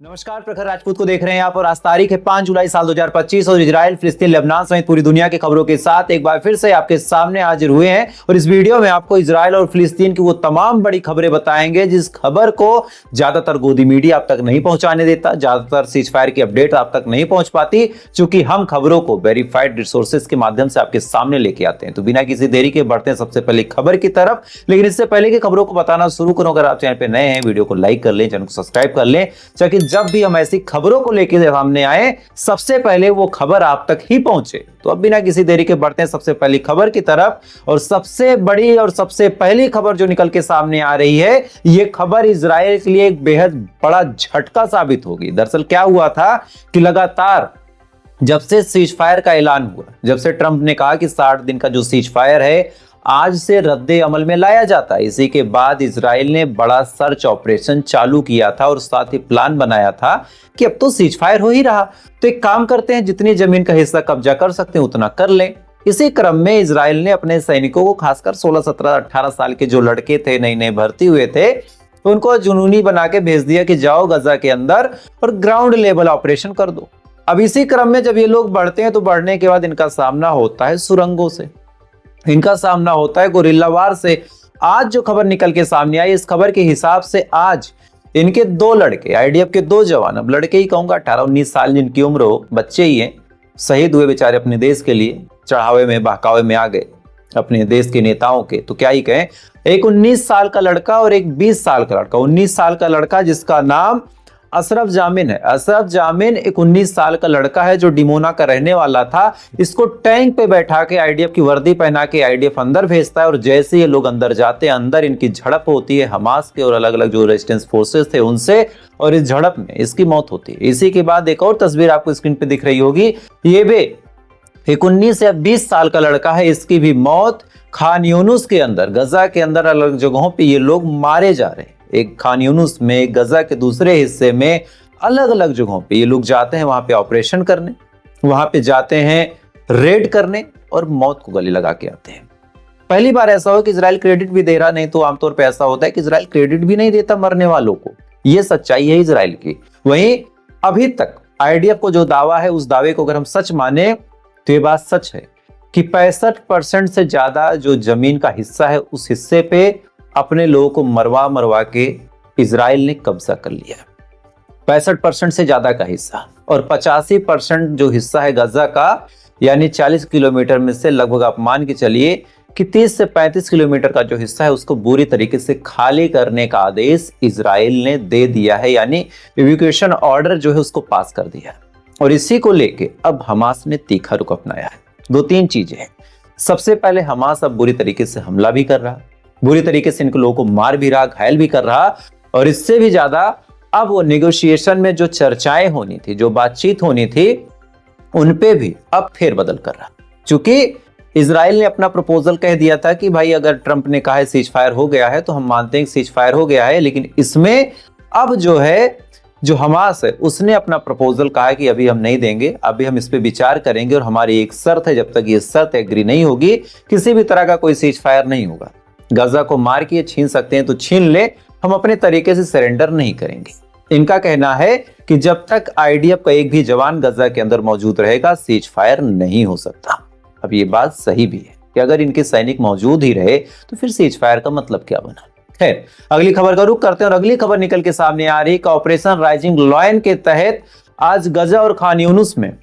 नमस्कार, प्रखर राजपूत को देख रहे हैं आप और आज तारीख है 5 जुलाई साल 2025 और इजराइल, फिलिस्तीन, लेबनान समेत पूरी दुनिया की खबरों के साथ एक बार फिर से आपके सामने हाजिर हुए हैं। और इस वीडियो में आपको इजराइल और फिलिस्तीन की वो तमाम बड़ी खबरें बताएंगे जिस खबर को ज्यादातर गोदी मीडिया आप तक नहीं पहुंचाने देता, ज्यादातर सीज फायर की अपडेट आप तक नहीं पहुंच पाती, क्योंकि हम खबरों को वेरीफाइड रिसोर्सेज के माध्यम से आपके सामने लेके आते हैं। तो बिना किसी देरी के बढ़ते हैं सबसे पहले खबर की तरफ। लेकिन इससे पहले की खबरों को बताना शुरू करूं, अगर आप चैनल पे नए हैं वीडियो को लाइक कर लें, चैनल को सब्सक्राइब कर लें, ताकि जब भी हम ऐसी खबरों को लेकर सामने आए सबसे पहले वो खबर आप तक ही पहुंचे। तो अब बिना किसी देरी के बढ़ते हैं सबसे पहली खबर की तरफ। और सबसे बड़ी और सबसे पहली खबर जो निकल के सामने आ रही है, ये खबर इजराइल के लिए एक बेहद बड़ा झटका साबित होगी। दरअसल क्या हुआ था कि लगातार जब से सीज फायर का ऐलान हुआ, जब से ट्रंप ने कहा कि 60 दिन का जो सीज फायर है आज से रद्दे अमल में लाया जाता है, इसी के बाद इजराइल ने बड़ा सर्च ऑपरेशन चालू किया था और साथ ही प्लान बनाया था कि अब तो सीज फायर हो ही रहा, तो एक काम करते हैं, जितनी जमीन का हिस्सा कब्जा कर सकते हैं उतना कर लें। इसी क्रम में इजराइल ने अपने सैनिकों को, खासकर 16, 17, 18 साल के जो लड़के थे, नए नए भर्ती हुए थे, उनको जुनूनी बना के भेज दिया कि जाओ गजा के अंदर और ग्राउंड लेवल ऑपरेशन कर दो। अब इसी क्रम में जब ये लोग बढ़ते हैं तो बढ़ने के बाद इनका सामना होता है सुरंगों से, इनका सामना होता है गोरिल्ला वार से। आज जो खबर निकल के सामने आई, इस खबर के हिसाब से आज इनके 2 लड़के, आईडीएफ के 2 जवान, अब लड़के ही कहूंगा, 18-19 साल जिनकी उम्र हो, बच्चे ही हैं, शहीद हुए बेचारे अपने देश के लिए, चढ़ावे में बहकावे में आ गए अपने देश के नेताओं के, तो क्या ही कहें। एक 19 साल का लड़का और एक 20 साल का लड़का। 19 साल का लड़का जिसका नाम अशरफ जामिन है। अशरफ जामिन एक 19 साल का लड़का है जो डिमोना का रहने वाला था। इसको टैंक पे बैठा के आईडीएफ की वर्दी पहना के आईडीएफ अंदर भेजता है और जैसे ये लोग अंदर जाते हैं, अंदर इनकी झड़प होती है हमास के और अलग अलग जो रेजिस्टेंस फोर्सेस थे उनसे, और इस झड़प में इसकी मौत होती है। इसी के बाद एक और तस्वीर आपको स्क्रीन पे दिख रही होगी, ये भी एक 19 या 20 साल का लड़का है, इसकी भी मौत खान यूनुस के अंदर, गजा के अंदर अलग जगहों पे ये लोग मारे जा रहे हैं। एक खान यूनुस में, गजा के दूसरे हिस्से में, अलग अलग जगहों पे ये लोग जाते हैं, वहां पे ऑपरेशन करने, वहां पे जाते हैं रेड करने और मौत को गले लगा के आते हैं। पहली बार ऐसा हो कि इजराइल क्रेडिट भी दे रहा, नहीं तो आमतौर पे ऐसा होता है कि इजराइल क्रेडिट भी नहीं देता मरने वालों को। ये सच्चाई है इजराइल की। वहीं अभी तक आईडीएफ को जो दावा है, उस दावे को अगर हम सच माने तो ये बात सच है कि 65% से ज्यादा जो जमीन का हिस्सा है, उस हिस्से पे अपने लोगों को मरवा मरवा के इजराइल ने कब्जा कर लिया। 65% से ज्यादा का हिस्सा, और 85% जो हिस्सा है गजा का, यानी 40 किलोमीटर में से लगभग आप मान के चलिए कि 30 से 35 किलोमीटर का जो हिस्सा है उसको बुरी तरीके से खाली करने का आदेश इजराइल ने दे दिया है, यानी इवैक्यूएशन ऑर्डर जो है उसको पास कर दिया है। और इसी को लेके अब हमास ने तीखा रुख अपनाया है। 2-3 चीजें हैं। सबसे पहले हमास अब बुरी तरीके से हमला भी कर रहा, बुरी तरीके से इनको लोगों को मार भी रहा, घायल भी कर रहा, और इससे भी ज्यादा अब वो नेगोशिएशन में जो चर्चाएं होनी थी, जो बातचीत होनी थी, उनपे भी अब फेरबदल कर रहा। चूंकि इजराइल ने अपना प्रपोजल कह दिया था कि भाई अगर ट्रंप ने कहा है सीज फायर हो गया है तो हम मानते हैं कि सीज फायर हो गया है, लेकिन इसमें अब जो है, जो हमास है, उसने अपना प्रपोजल कहा है कि अभी हम नहीं देंगे, अभी हम इस पे विचार करेंगे और हमारी एक शर्त है, जब तक ये शर्त एग्री नहीं होगी किसी भी तरह का कोई सीज फायर नहीं होगा। गजा को मार के छीन सकते हैं तो छीन ले, हम अपने तरीके से सरेंडर नहीं करेंगे। इनका कहना है कि जब तक आईडीएफ का एक भी जवान गजा के अंदर मौजूद रहेगा सीज फायर नहीं हो सकता। अब ये बात सही भी है कि अगर इनके सैनिक मौजूद ही रहे तो फिर सीज फायर का मतलब क्या बना। खैर, अगली खबर का रुख करते हैं और अगली खबर निकल के सामने आ रही है कि ऑपरेशन राइजिंग लायन के तहत आज गजा और खान यूनुस में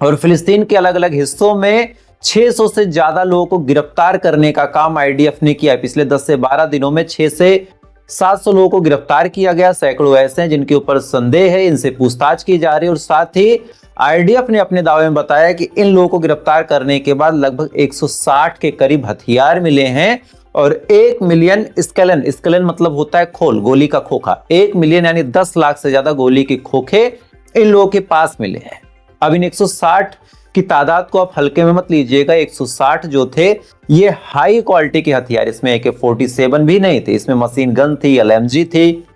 और फिलिस्तीन के अलग अलग हिस्सों में 600 से ज्यादा लोगों को गिरफ्तार करने का काम आईडीएफ ने किया। पिछले 10 से 12 दिनों में 600 से 700 लोगों को गिरफ्तार किया गया। सैकड़ों ऐसे हैं जिनके ऊपर संदेह है, इनसे पूछताछ की जा रही है। और साथ ही आईडीएफ ने अपने दावे में बताया कि इन लोगों को गिरफ्तार करने के बाद लगभग 160 के करीब हथियार मिले हैं और 1 मिलियन स्केलन मतलब होता है खोल, गोली का खोखा, 1 मिलियन यानी 10 लाख से ज्यादा गोली के खोखे इन लोगों के पास मिले हैं। अब इन 160 की तादाद को आप हल्के में मत लीजिएगा। 160 जो थे ये हाई क्वालिटी के हथियार, इसमें AK-47 भी नहीं थे, इसमें मशीन गन थी, LMG थी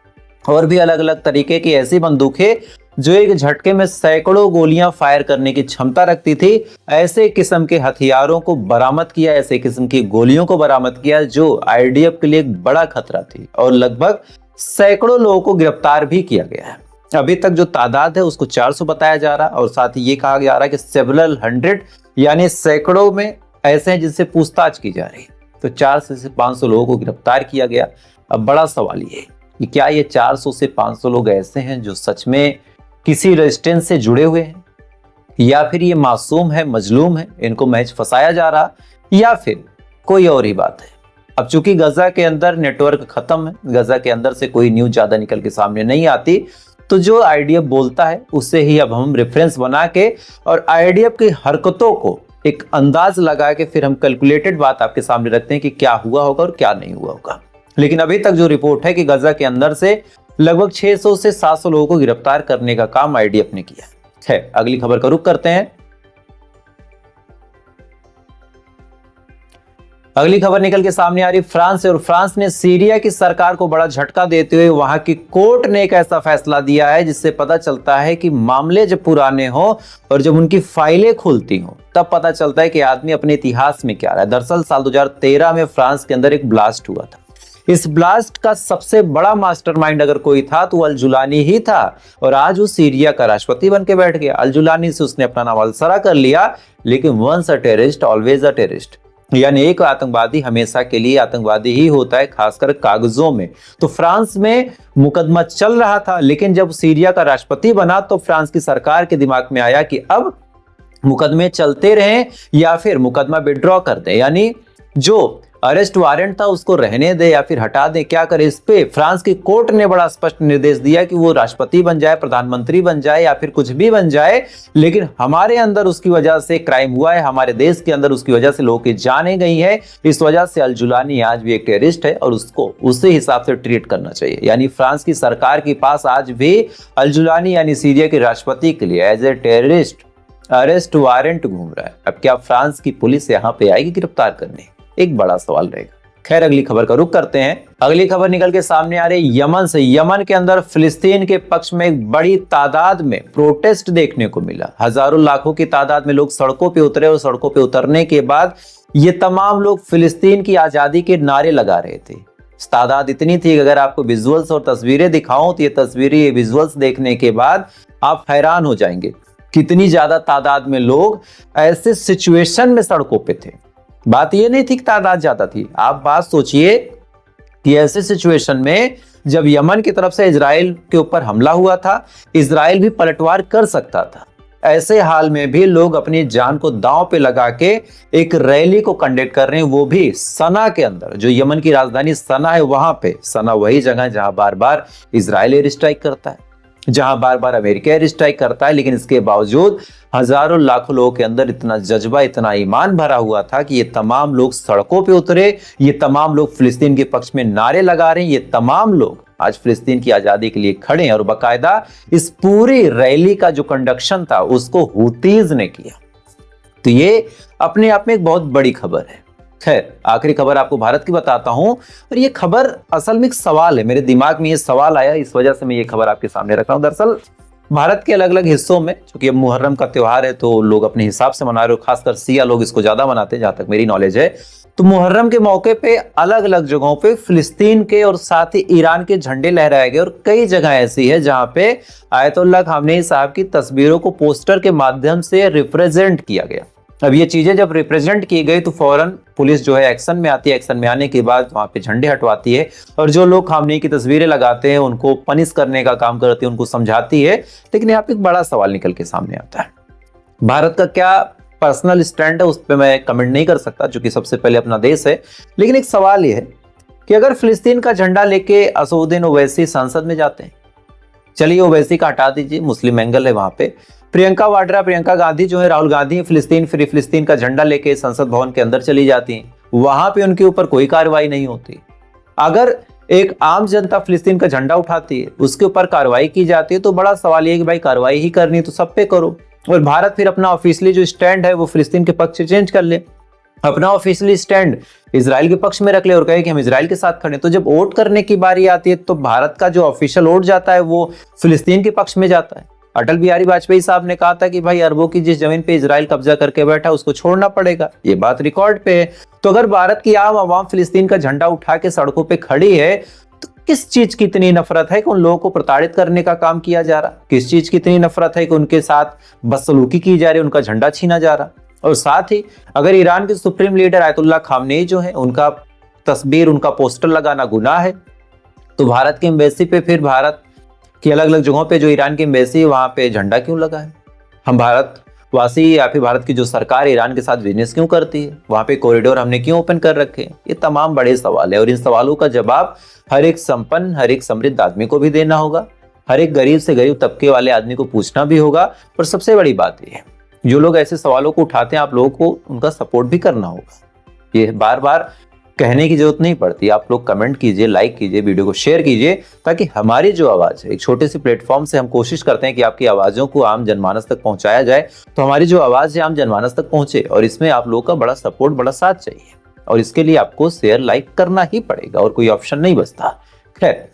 और भी अलग अलग तरीके की ऐसी बंदूकें जो एक झटके में सैकड़ों गोलियां फायर करने की क्षमता रखती थी। ऐसे किस्म के हथियारों को बरामद किया, ऐसे किस्म की गोलियों को बरामद किया जो आईडीएफ के लिए एक बड़ा खतरा थी और लगभग सैकड़ों लोगों को गिरफ्तार भी किया गया है। अभी तक जो तादाद है उसको 400 बताया जा रहा है और साथ ही ये कहा जा रहा है कि सेवरल हंड्रेड यानी सैकड़ों में ऐसे हैं जिनसे पूछताछ की जा रही है। तो 400 से 500 लोगों को गिरफ्तार किया गया। अब बड़ा सवाल ये है कि क्या ये 400 से 500 लोग ऐसे हैं जो सच में किसी रेजिस्टेंस से जुड़े हुए हैं, या फिर ये मासूम है, मजलूम है, इनको महज फंसाया जा रहा, या फिर कोई और ही बात है। अब चूंकि गजा के अंदर नेटवर्क खत्म है, गजा के अंदर से कोई न्यूज ज्यादा निकल के सामने नहीं आती, तो जो आईडीएफ बोलता है उससे ही अब हम रेफरेंस बना के और आईडीएफ की हरकतों को एक अंदाज लगा के फिर हम कैलकुलेटेड बात आपके सामने रखते हैं कि क्या हुआ होगा और क्या नहीं हुआ होगा। लेकिन अभी तक जो रिपोर्ट है कि गजा के अंदर से लगभग 600 से 700 लोगों को गिरफ्तार करने का काम आईडीएफ ने किया है। अगली खबर का रुख करते हैं। अगली खबर निकल के सामने आ रही फ्रांस से, और फ्रांस ने सीरिया की सरकार को बड़ा झटका देते हुए वहां की कोर्ट ने एक ऐसा फैसला दिया है जिससे पता चलता है कि मामले जब पुराने हो और जब उनकी फाइलें खुलती हो तब पता चलता है कि आदमी अपने इतिहास में क्या रहा है। दरअसल साल 2013 में फ्रांस के अंदर एक ब्लास्ट हुआ था। इस ब्लास्ट का सबसे बड़ा मास्टरमाइंड अगर कोई था तो अल जुलानी ही था, और आज वो सीरिया का राष्ट्रपति बन के बैठ गया। अल जुलानी से उसने अपना नाम अलसरा कर लिया, लेकिन once a terrorist always a terrorist, यानी एक आतंकवादी हमेशा के लिए आतंकवादी ही होता है, खासकर कागजों में। तो फ्रांस में मुकदमा चल रहा था, लेकिन जब सीरिया का राष्ट्रपति बना तो फ्रांस की सरकार के दिमाग में आया कि अब मुकदमे चलते रहें या फिर मुकदमा विड्रॉ कर दें, यानी जो अरेस्ट वारंट था उसको रहने दे या फिर हटा दें, क्या करे। इस पे फ्रांस की कोर्ट ने बड़ा स्पष्ट निर्देश दिया कि वो राष्ट्रपति बन जाए, प्रधानमंत्री बन जाए या फिर कुछ भी बन जाए, लेकिन हमारे अंदर उसकी वजह से क्राइम हुआ है, हमारे देश के अंदर उसकी वजह से लोगों की जानें गई है, इस वजह से अल जुलानी आज भी एक टेररिस्ट है और उसको उसी हिसाब से ट्रीट करना चाहिए। यानी फ्रांस की सरकार के पास आज भी अल जुलानी यानी सीरिया के राष्ट्रपति के लिए as a terrorist arrest warrant घूम रहा है। अब क्या फ्रांस की पुलिस यहाँ पे आएगी गिरफ्तार करने, एक बड़ा सवाल रहेगा। खैर अगली खबर का रुख करते हैं। अगली खबर निकल के सामने आ रही यमन से। यमन के अंदर फिलिस्तीन के पक्ष में एक बड़ी तादाद में प्रोटेस्ट देखने को मिला। हजारों लाखों की तादाद में लोग सड़कों पे उतरे और सड़कों पे उतरने के बाद ये तमाम लोग फिलिस्तीन की आजादी के नारे लगा रहे थे। तादाद इतनी थी कि अगर आपको विजुअल्स और तस्वीरें दिखाऊं तो ये तस्वीरें, ये विजुअल्स देखने के बाद आप हैरान हो जाएंगे कितनी ज्यादा तादाद में लोग ऐसे सिचुएशन में सड़कों पे थे। बात ये नहीं थी कि तादाद ज्यादा थी, आप बात सोचिए कि ऐसे सिचुएशन में जब यमन की तरफ से इजराइल के ऊपर हमला हुआ था, इजराइल भी पलटवार कर सकता था। ऐसे हाल में भी लोग अपनी जान को दांव पे लगा के एक रैली को कंडक्ट कर रहे हैं, वो भी सना के अंदर। जो यमन की राजधानी सना है वहां पे, सना वही जगह है जहां बार बार इजराइल एयर स्ट्राइक करता है, जहां बार बार अमेरिका एयर स्ट्राइक करता है। लेकिन इसके बावजूद हजारों लाखों लोगों के अंदर इतना जज्बा, इतना ईमान भरा हुआ था कि ये तमाम लोग सड़कों पे उतरे, ये तमाम लोग फिलिस्तीन के पक्ष में नारे लगा रहे हैं, ये तमाम लोग आज फिलिस्तीन की आजादी के लिए खड़े हैं। और बाकायदा इस पूरी रैली का जो कंडक्शन था उसको हुतीज ने किया। तो ये अपने आप में एक बहुत बड़ी खबर है। खैर आखिरी खबर आपको भारत की बताता हूं, और ये खबर असल में एक सवाल है, मेरे दिमाग में ये सवाल आया, इस वजह से मैं ये खबर आपके सामने रख रहा हूं। दरअसल भारत के अलग अलग हिस्सों में, क्योंकि अब मुहर्रम का त्योहार है तो लोग अपने हिसाब से मना रहे हो, खासकर सिया लोग इसको ज्यादा मनाते हैं जहां तक मेरी नॉलेज है। तो मुहर्रम के मौके पे अलग अलग जगहों पे फिलिस्तीन के और साथ ही ईरान के झंडे लहराए गए, और कई जगह ऐसी है जहां पे आयतुल्लाह खामनेई साहब की तस्वीरों को पोस्टर के माध्यम से रिप्रेजेंट किया गया। अब ये चीजें जब रिप्रेजेंट की गई तो फौरन पुलिस जो है एक्शन में आती है, एक्शन में आने के बाद वहां पे झंडे हटवाती है, और जो लोग खामनेई की तस्वीरें लगाते हैं उनको पनिश करने का काम करती है, उनको समझाती है। लेकिन यहाँ पे एक बड़ा सवाल निकल के सामने आता है। भारत का क्या पर्सनल स्टैंड है उस पर मैं कमेंट नहीं कर सकता, क्योंकि सबसे पहले अपना देश है। लेकिन एक सवाल यह है कि अगर फिलिस्तीन का झंडा लेके असदुद्दीन ओवैसी संसद में जाते हैं, चलिए ओवैसी का हटा दीजिए, मुस्लिम एंगल है वहां पे, प्रियंका वाड्रा, प्रियंका गांधी जो है, राहुल गांधी फिलिस्तीन फ्री फिलिस्तीन का झंडा लेके संसद भवन के अंदर चली जाती हैं, वहां पे उनके ऊपर कोई कार्रवाई नहीं होती। अगर एक आम जनता फिलिस्तीन का झंडा उठाती है, उसके ऊपर कार्रवाई की जाती है, तो बड़ा सवाल ये है कि भाई कार्रवाई ही करनी तो सब पे करो। और भारत फिर अपना ऑफिशियली जो स्टैंड है वो फिलिस्तीन के पक्ष से चेंज कर ले, अपना ऑफिशियली स्टैंड इजराइल के पक्ष में रख ले और कहे कि हम इजराइल के साथ खड़े। तो जब वोट करने की बारी आती है तो भारत का जो ऑफिशियल वोट जाता है वो फिलिस्तीन के पक्ष में जाता है। अटल बिहारी वाजपेयी साहब ने कहा था कि भाई अरबों की जिस जमीन पे इजराइल कब्जा करके बैठा उसको छोड़ना पड़ेगा, ये बात रिकॉर्ड पे है। तो अगर भारत की आम आवाम फिलिस्तीन का झंडा उठा के सड़कों पे खड़ी है तो किस चीज की इतनी नफरत है कि उन लोगों को प्रताड़ित करने का काम किया जा रहा? किस चीज की इतनी नफरत है कि उनके साथ बदसलूकी की जा रही है, उनका झंडा छीना जा रहा? और साथ ही अगर ईरान के सुप्रीम लीडर आयतुल्ला खामनेई जो है, उनका तस्वीर, उनका पोस्टर लगाना गुनाह है, तो भारत की एम्बेसी पे, फिर भारत की अलग अलग जगहों पे जो ईरान की एम्बेसी है वहां पे झंडा क्यों लगा है? हम भारतवासी या फिर भारत की जो सरकार ईरान के साथ बिजनेस क्यों करती है? वहां पे कॉरिडोर हमने क्यों ओपन कर रखे हैं? ये तमाम बड़े सवाल है और इन सवालों का जवाब हर एक संपन्न, हर एक समृद्ध आदमी को भी देना होगा, हर एक गरीब से गरीब तबके वाले आदमी को पूछना भी होगा। और सबसे बड़ी बात यह है, जो लोग ऐसे सवालों को उठाते हैं, आप लोगों को उनका सपोर्ट भी करना होगा। ये बार बार कहने की जरूरत नहीं पड़ती। आप लोग कमेंट कीजिए, लाइक कीजिए, वीडियो को शेयर कीजिए, ताकि हमारी जो आवाज है, एक छोटे से प्लेटफॉर्म से हम कोशिश करते हैं कि आपकी आवाजों को आम जनमानस तक पहुंचाया जाए, तो हमारी जो आवाज है आम जनमानस तक पहुंचे। और इसमें आप लोगों का बड़ा सपोर्ट, बड़ा साथ चाहिए, और इसके लिए आपको शेयर, लाइक करना ही पड़ेगा और कोई ऑप्शन नहीं बचता। खैर,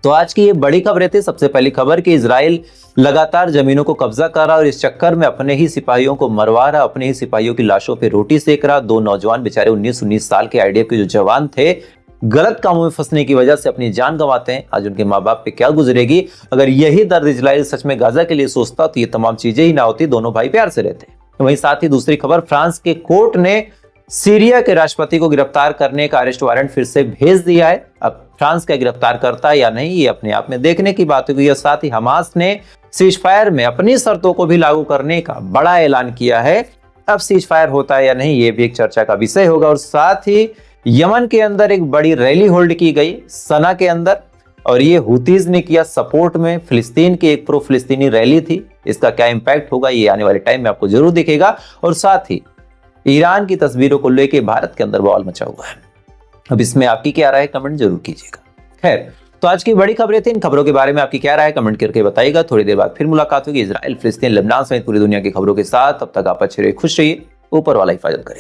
तो आज की ये बड़ी खबरें थी। सबसे पहली खबर कि इजराइल लगातार जमीनों को कब्जा कर रहा और इस चक्कर में अपने ही सिपाहियों को मरवा रहा, अपने ही सिपाहियों की लाशों पे रोटी सेक रहा। दो नौजवान बेचारे 19-19 साल के आईडीएफ के जो जवान थे, गलत कामों में फंसने की वजह से अपनी जान गंवाते हैं। आज उनके माँ बाप पे क्या गुजरेगी? अगर यही दर्द इजराइल सच में गाजा के लिए सोचता तो ये तमाम चीजें ही ना होती, दोनों भाई प्यार से रहते। वहीं साथ ही दूसरी खबर, फ्रांस के कोर्ट ने सीरिया के राष्ट्रपति को गिरफ्तार करने का अरेस्ट वारंट फिर से भेज दिया है। अब फ्रांस क्या गिरफ्तार करता है या नहीं, ये अपने आप में देखने की बात होगी। और साथ ही हमास ने सीजफायर में अपनी शर्तों को भी लागू करने का बड़ा ऐलान किया है। अब सीजफायर होता है या नहीं, ये भी एक चर्चा का विषय होगा। और साथ ही यमन के अंदर एक बड़ी रैली होल्ड की गई सना के अंदर, और ये हुतीज ने किया सपोर्ट में। फिलिस्तीन की एक प्रो फिलिस्तीनी रैली थी। इसका क्या इंपैक्ट होगा, ये आने वाले टाइम में आपको जरूर दिखेगा। और साथ ही ईरान की तस्वीरों को लेकर भारत के अंदर बवाल मचा हुआ है। अब इसमें आपकी क्या राय है, कमेंट जरूर कीजिएगा। खैर, तो आज की बड़ी खबरें थी। इन खबरों के बारे में आपकी क्या राय है, कमेंट करके बताइएगा। थोड़ी देर बाद फिर मुलाकात होगी इजराइल, फिलिस्तीन, लेबनान समेत पूरी दुनिया की खबरों के साथ। तब तक आप अच्छे रहिए, खुश रहिए, ऊपर वाला हिफाजत करें।